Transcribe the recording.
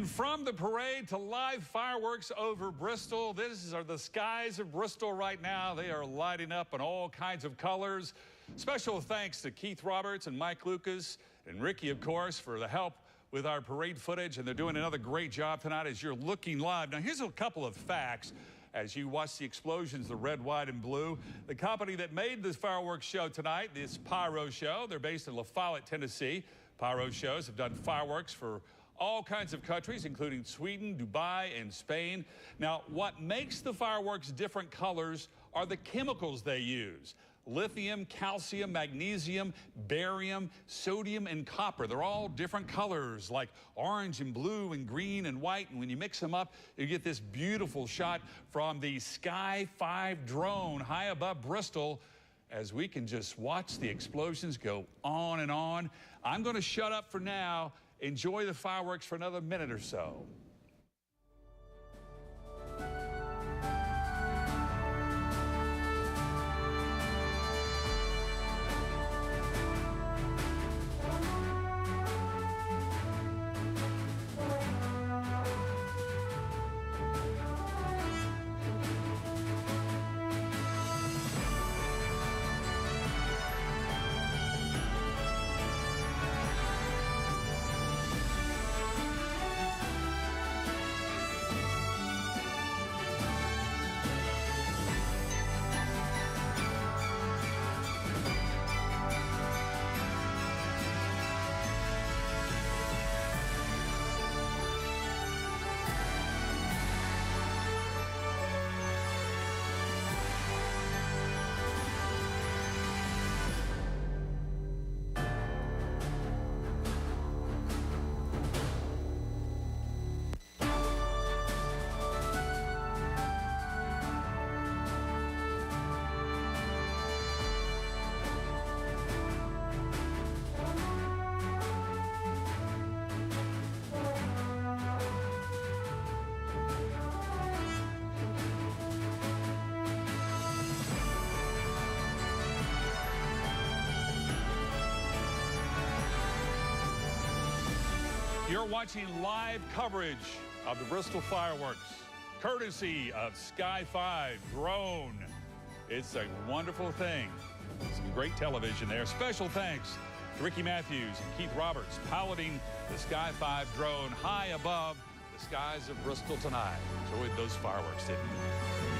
And from the parade to live fireworks over Bristol, these are the skies of Bristol right now. They are lighting up in all kinds of colors. Special thanks to Keith Roberts and Mike Lucas and Ricky, of course, for the help with our parade footage. And they're doing another great job tonight as you're looking live. Now, here's a couple of facts. As you watch the explosions, the red, white, and blue, the company that made this fireworks show tonight, this Pyro Show, they're based in La Follette, Tennessee. Pyro shows have done fireworks for all kinds of countries, including Sweden, Dubai, and Spain. Now, what makes the fireworks different colors are the chemicals they use. Lithium, calcium, magnesium, barium, sodium, and copper. They're all different colors, like orange and blue and green and white. And when you mix them up, you get this beautiful shot from the Sky 5 drone high above Bristol, as we can just watch the explosions go on and on. I'm going to shut up for now. Enjoy the fireworks for another minute or so. You're watching live coverage of the Bristol fireworks, courtesy of Sky 5 drone. It's a wonderful thing. Some great television there. Special thanks to Ricky Matthews and Keith Roberts piloting the Sky 5 drone high above the skies of Bristol tonight. Enjoyed those fireworks, didn't you?